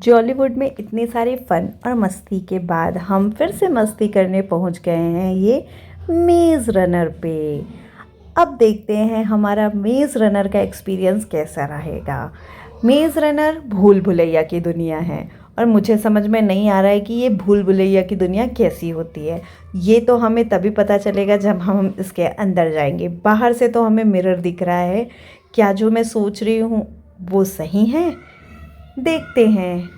Jollywood में इतने सारे फ़न और मस्ती के बाद हम फिर से मस्ती करने पहुंच गए हैं ये मेज़ रनर पे। अब देखते हैं हमारा मेज़ रनर का एक्सपीरियंस कैसा रहेगा। मेज़ रनर भूल भुलैया की दुनिया है और मुझे समझ में नहीं आ रहा है कि ये भूल भुलैया की दुनिया कैसी होती है। ये तो हमें तभी पता चलेगा जब हम इसके अंदर जाएंगे। बाहर से तो हमें मिरर दिख रहा है, क्या जो मैं सोच रही हूँ वो सही है? देखते हैं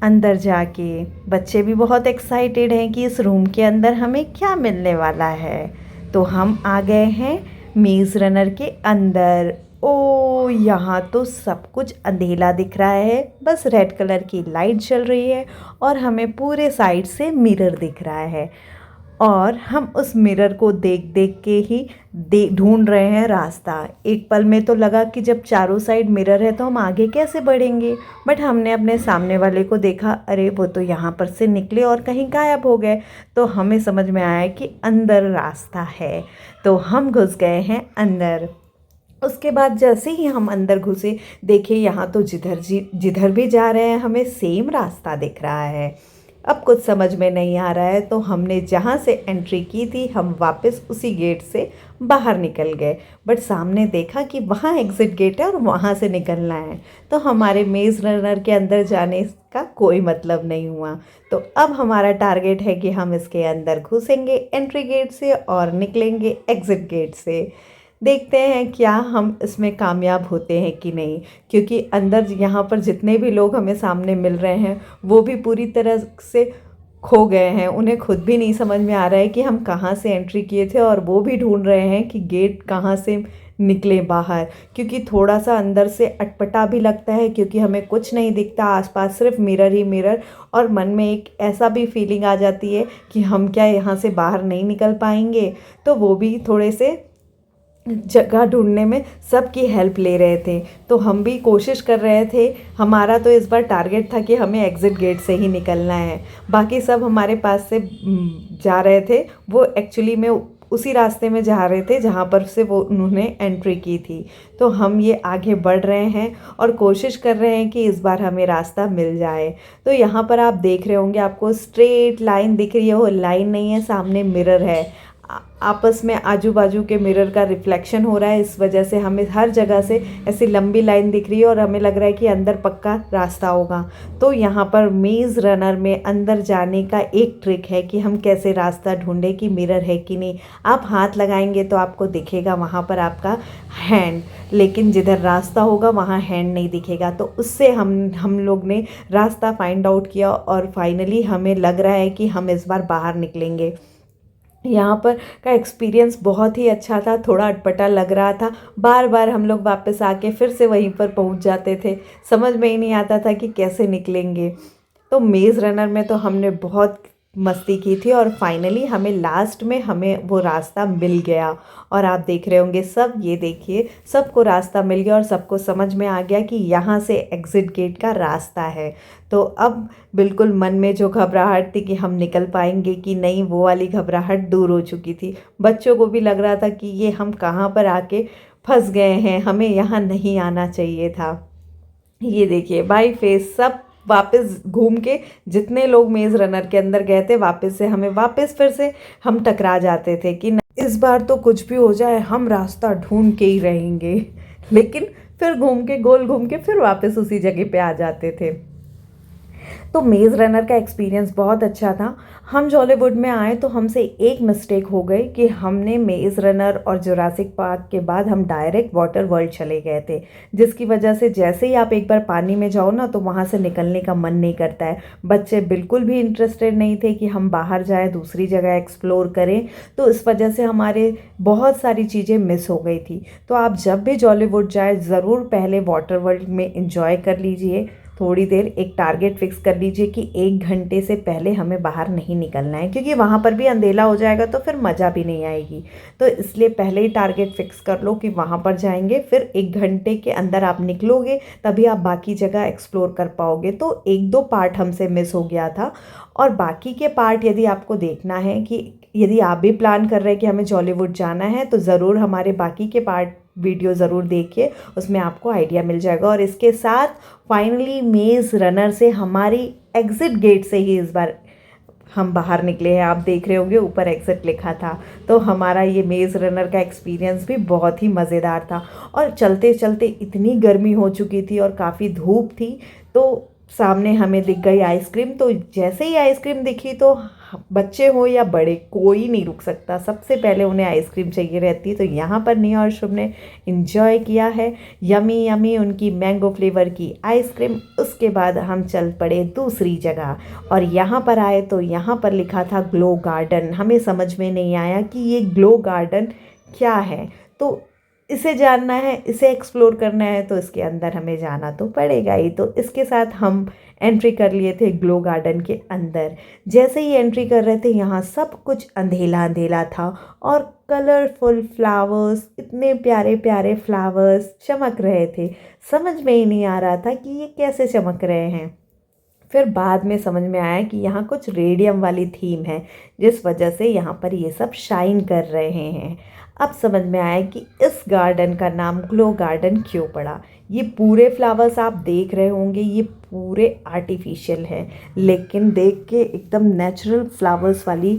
अंदर जाके। बच्चे भी बहुत एक्साइटेड हैं कि इस रूम के अंदर हमें क्या मिलने वाला है। तो हम आ गए हैं मेज़ रनर के अंदर। ओ, यहाँ तो सब कुछ अंधेला दिख रहा है, बस रेड कलर की लाइट जल रही है और हमें पूरे साइड से मिरर दिख रहा है और हम उस मिरर को देख देख के ही ढूंढ रहे हैं रास्ता। एक पल में तो लगा कि जब चारों साइड मिरर है तो हम आगे कैसे बढ़ेंगे, बट हमने अपने सामने वाले को देखा, अरे वो तो यहाँ पर से निकले और कहीं गायब हो गए। तो हमें समझ में आया कि अंदर रास्ता है, तो हम घुस गए हैं अंदर। उसके बाद जैसे ही हम अंदर घुसे, देखे यहाँ तो जिधर भी जा रहे हैं हमें सेम रास्ता दिख रहा है। अब कुछ समझ में नहीं आ रहा है, तो हमने जहाँ से एंट्री की थी हम वापस उसी गेट से बाहर निकल गए। बट सामने देखा कि वहाँ एग्ज़िट गेट है और वहाँ से निकलना है, तो हमारे मेज़ रनर के अंदर जाने का कोई मतलब नहीं हुआ। तो अब हमारा टारगेट है कि हम इसके अंदर घुसेंगे एंट्री गेट से और निकलेंगे एग्ज़िट गेट से। देखते हैं क्या हम इसमें कामयाब होते हैं कि नहीं, क्योंकि अंदर यहाँ पर जितने भी लोग हमें सामने मिल रहे हैं वो भी पूरी तरह से खो गए हैं। उन्हें खुद भी नहीं समझ में आ रहा है कि हम कहाँ से एंट्री किए थे और वो भी ढूंढ रहे हैं कि गेट कहाँ से निकले बाहर, क्योंकि थोड़ा सा अंदर से अटपटा भी लगता है क्योंकि हमें कुछ नहीं दिखता आसपास, सिर्फ मिरर ही मिरर। और मन में एक ऐसा भी फीलिंग आ जाती है कि हम क्या यहाँ से बाहर नहीं निकल पाएंगे। तो वो भी थोड़े से जगह ढूंढने में सबकी हेल्प ले रहे थे, तो हम भी कोशिश कर रहे थे। हमारा तो इस बार टारगेट था कि हमें एग्ज़िट गेट से ही निकलना है। बाकी सब हमारे पास से जा रहे थे, वो एक्चुअली में उसी रास्ते में जा रहे थे जहाँ पर से वो उन्होंने एंट्री की थी। तो हम ये आगे बढ़ रहे हैं और कोशिश कर रहे हैं कि इस बार हमें रास्ता मिल जाए। तो यहाँ पर आप देख रहे होंगे, आपको स्ट्रेट लाइन दिख रही है, वो लाइन नहीं है, सामने मिरर है। आपस में आजू बाजू के मिरर का रिफ्लेक्शन हो रहा है, इस वजह से हमें हर जगह से ऐसी लंबी लाइन दिख रही है और हमें लग रहा है कि अंदर पक्का रास्ता होगा। तो यहाँ पर मेज़ रनर में अंदर जाने का एक ट्रिक है कि हम कैसे रास्ता ढूंढें कि मिरर है कि नहीं। आप हाथ लगाएंगे तो आपको दिखेगा वहाँ पर आपका हैंड, लेकिन जिधर रास्ता होगा वहाँ हैंड नहीं दिखेगा। तो उससे हम लोग ने रास्ता फाइंड आउट किया और फाइनली हमें लग रहा है कि हम इस बार बाहर निकलेंगे। यहाँ पर का एक्सपीरियंस बहुत ही अच्छा था, थोड़ा अटपटा लग रहा था। बार बार हम लोग वापस आके फिर से वहीं पर पहुँच जाते थे, समझ में ही नहीं आता था कि कैसे निकलेंगे। तो मेज़ रनर में तो हमने बहुत मस्ती की थी और फाइनली हमें लास्ट में हमें वो रास्ता मिल गया। और आप देख रहे होंगे सब, ये देखिए सबको रास्ता मिल गया और सबको समझ में आ गया कि यहाँ से एग्ज़िट गेट का रास्ता है। तो अब बिल्कुल मन में जो घबराहट थी कि हम निकल पाएंगे कि नहीं, वो वाली घबराहट दूर हो चुकी थी। बच्चों को भी लग रहा था कि ये हम कहाँ पर आके फंस गए हैं, हमें यहाँ नहीं आना चाहिए था। ये देखिए बाई फेस सब वापस घूम के, जितने लोग मेज़ रनर के अंदर गए थे वापस से हमें वापस फिर से हम टकरा जाते थे कि इस बार तो कुछ भी हो जाए हम रास्ता ढूंढ के ही रहेंगे। लेकिन फिर घूम के, गोल घूम के फिर वापस उसी जगह पे आ जाते थे। तो मेज़ रनर का एक्सपीरियंस बहुत अच्छा था। हम जॉलीवुड में आए तो हमसे एक मिस्टेक हो गई कि हमने मेज़ रनर और जुरासिक पार्क के बाद हम डायरेक्ट वाटर वर्ल्ड चले गए थे, जिसकी वजह से जैसे ही आप एक बार पानी में जाओ ना तो वहाँ से निकलने का मन नहीं करता है। बच्चे बिल्कुल भी इंटरेस्टेड नहीं थे कि हम बाहर जाएँ, दूसरी जगह एक्सप्लोर करें। तो इस वजह से हमारे बहुत सारी चीज़ें मिस हो गई थी। तो आप जब भी जॉलीवुड जाए ज़रूर पहले वाटर वर्ल्ड में इंजॉय कर लीजिए। थोड़ी देर एक टारगेट फिक्स कर लीजिए कि 1 घंटे से पहले हमें बाहर नहीं निकलना है, क्योंकि वहाँ पर भी अंधेला हो जाएगा तो फिर मज़ा भी नहीं आएगी। तो इसलिए पहले ही टारगेट फिक्स कर लो कि वहाँ पर जाएंगे, फिर 1 घंटे के अंदर आप निकलोगे तभी आप बाकी जगह एक्सप्लोर कर पाओगे। तो 1-2 पार्ट हमसे मिस हो गया था। और बाकी के पार्ट यदि आपको देखना है कि यदि आप भी प्लान कर रहे हैं कि हमें जॉलीवुड जाना है, तो ज़रूर हमारे बाकी के पार्ट वीडियो ज़रूर देखिए, उसमें आपको आइडिया मिल जाएगा। और इसके साथ फाइनली मेज़ रनर से हमारी एग्ज़िट गेट से ही इस बार हम बाहर निकले हैं। आप देख रहे होंगे ऊपर एग्ज़िट लिखा था। तो हमारा ये मेज़ रनर का एक्सपीरियंस भी बहुत ही मज़ेदार था। और चलते चलते इतनी गर्मी हो चुकी थी और काफ़ी धूप थी, तो सामने हमें दिख गई आइसक्रीम। तो जैसे ही आइसक्रीम दिखी तो बच्चे हो या बड़े कोई नहीं रुक सकता, सबसे पहले उन्हें आइसक्रीम चाहिए रहती है। तो यहाँ पर नेहा और शुभ ने इंजॉय किया है यमी यमी उनकी मैंगो फ्लेवर की आइसक्रीम। उसके बाद हम चल पड़े दूसरी जगह और यहाँ पर आए तो यहाँ पर लिखा था ग्लो गार्डन। हमें समझ में नहीं आया कि ये ग्लो गार्डन क्या है, तो इसे जानना है, इसे एक्सप्लोर करना है, तो इसके अंदर हमें जाना तो पड़ेगा ही। तो इसके साथ हम एंट्री कर लिए थे ग्लो गार्डन के अंदर। जैसे ही एंट्री कर रहे थे यहाँ सब कुछ अंधेला अंधेला था और कलरफुल फ्लावर्स, इतने प्यारे प्यारे फ्लावर्स चमक रहे थे। समझ में ही नहीं आ रहा था कि ये कैसे चमक रहे हैं। फिर बाद में समझ में आया कि यहाँ कुछ रेडियम वाली थीम है, जिस वजह से यहाँ पर ये सब शाइन कर रहे हैं। अब समझ में आया कि इस गार्डन का नाम ग्लो गार्डन क्यों पड़ा। ये पूरे फ्लावर्स आप देख रहे होंगे, ये पूरे आर्टिफिशियल हैं, लेकिन देख के एकदम नेचुरल फ्लावर्स वाली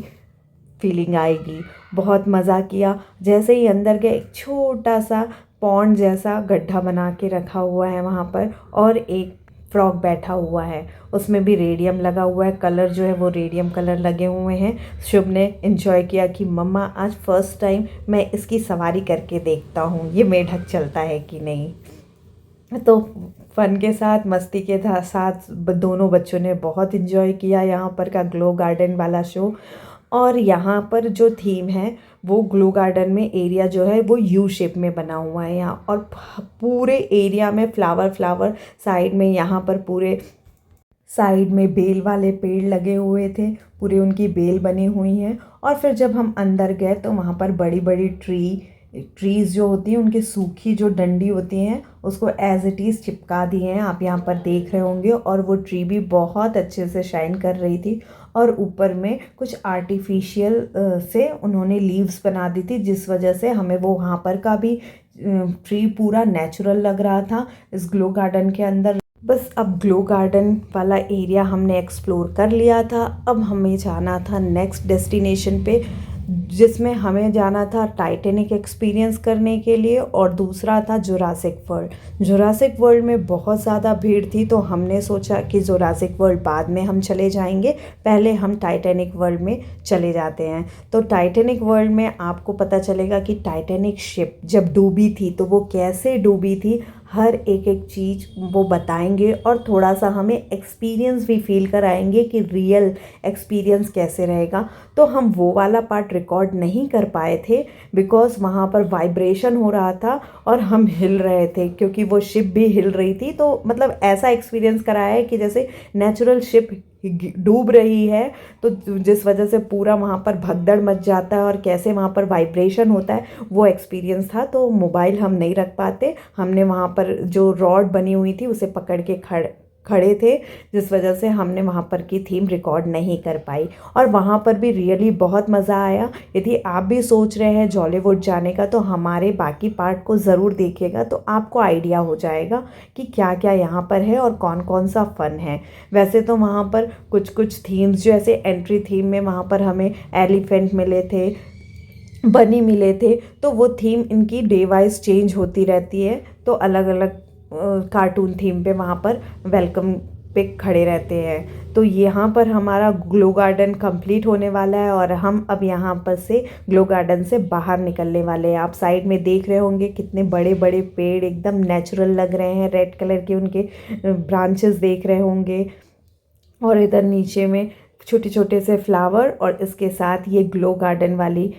फीलिंग आएगी। बहुत मज़ा किया। जैसे ही अंदर गए, एक छोटा सा पॉन्ड जैसा गड्ढा बना के रखा हुआ है वहाँ पर, और एक फ्रॉग बैठा हुआ है, उसमें भी रेडियम लगा हुआ है। कलर जो है वो रेडियम कलर लगे हुए हैं। शुभ ने एंजॉय किया कि मम्मा आज फर्स्ट टाइम मैं इसकी सवारी करके देखता हूँ, ये मेढक चलता है कि नहीं। तो फन के साथ, मस्ती के साथ दोनों बच्चों ने बहुत इन्जॉय किया यहाँ पर का ग्लो गार्डन वाला शो। और यहाँ पर जो थीम है वो ग्लो गार्डन में एरिया जो है वो यू शेप में बना हुआ है यहाँ, और पूरे एरिया में फ्लावर साइड में, यहाँ पर पूरे साइड में बेल वाले पेड़ लगे हुए थे, पूरे उनकी बेल बनी हुई हैं। और फिर जब हम अंदर गए तो वहाँ पर बड़ी बड़ी ट्रीज़ जो होती हैं, उनकी सूखी जो डंडी होती हैं उसको एज इट इज़ चिपका दिए हैं, आप यहाँ पर देख रहे होंगे। और वो ट्री भी बहुत अच्छे से शाइन कर रही थी, और ऊपर में कुछ आर्टिफिशियल से उन्होंने लीव्स बना दी थी, जिस वजह से हमें वो वहाँ पर का भी ट्री पूरा नेचुरल लग रहा था इस ग्लो गार्डन के अंदर। बस अब ग्लो गार्डन वाला एरिया हमने एक्सप्लोर कर लिया था। अब हमें जाना था नेक्स्ट डेस्टिनेशन पे, जिसमें हमें जाना था टाइटैनिक एक्सपीरियंस करने के लिए, और दूसरा था जुरासिक वर्ल्ड। जुरासिक वर्ल्ड में बहुत ज़्यादा भीड़ थी, तो हमने सोचा कि जुरासिक वर्ल्ड बाद में हम चले जाएंगे, पहले हम टाइटैनिक वर्ल्ड में चले जाते हैं। तो टाइटैनिक वर्ल्ड में आपको पता चलेगा कि टाइटैनिक शिप जब डूबी थी तो वो कैसे डूबी थी, हर एक चीज़ वो बताएंगे, और थोड़ा सा हमें एक्सपीरियंस भी फील कराएंगे कि रियल एक्सपीरियंस कैसे रहेगा। तो हम वो वाला पार्ट रिकॉर्ड नहीं कर पाए थे, बिकॉज़ वहाँ पर वाइब्रेशन हो रहा था और हम हिल रहे थे, क्योंकि वो शिप भी हिल रही थी। तो मतलब ऐसा एक्सपीरियंस कराया है कि जैसे नेचुरल शिप डूब रही है, तो जिस वजह से पूरा वहाँ पर भगदड़ मच जाता है और कैसे वहाँ पर वाइब्रेशन होता है, वो एक्सपीरियंस था। तो मोबाइल हम नहीं रख पाते, हमने वहाँ पर जो रॉड बनी हुई थी उसे पकड़ के खड़े थे, जिस वजह से हमने वहाँ पर की थीम रिकॉर्ड नहीं कर पाई। और वहाँ पर भी रियली बहुत मज़ा आया। यदि आप भी सोच रहे हैं जॉलीवुड जाने का, तो हमारे बाकी पार्ट को ज़रूर देखिएगा, तो आपको आइडिया हो जाएगा कि क्या क्या यहाँ पर है और कौन कौन सा फ़न है। वैसे तो वहाँ पर कुछ थीम्स, जैसे एंट्री थीम में वहाँ पर हमें एलिफेंट मिले थे, बनी मिले थे, तो वो थीम इनकी डे वाइज चेंज होती रहती है। तो अलग अलग कार्टून थीम पे वहाँ पर वेलकम पे खड़े रहते हैं। तो यहाँ पर हमारा ग्लो गार्डन कंप्लीट होने वाला है, और हम अब यहाँ पर से ग्लो गार्डन से बाहर निकलने वाले हैं। आप साइड में देख रहे होंगे कितने बड़े बड़े पेड़ एकदम नेचुरल लग रहे हैं, रेड कलर के उनके ब्रांचेस देख रहे होंगे, और इधर नीचे में छोटे छोटे से फ्लावर, और इसके साथ ये ग्लो गार्डन वाली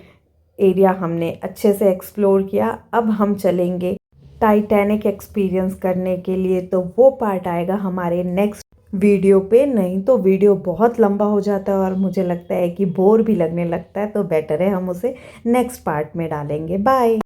एरिया हमने अच्छे से एक्सप्लोर किया। अब हम चलेंगे टाइटैनिक एक्सपीरियंस करने के लिए, तो वो पार्ट आएगा हमारे नेक्स्ट वीडियो पे। नहीं तो वीडियो बहुत लंबा हो जाता है और मुझे लगता है कि बोर भी लगने लगता है, तो बेटर है हम उसे नेक्स्ट पार्ट में डालेंगे। बाय।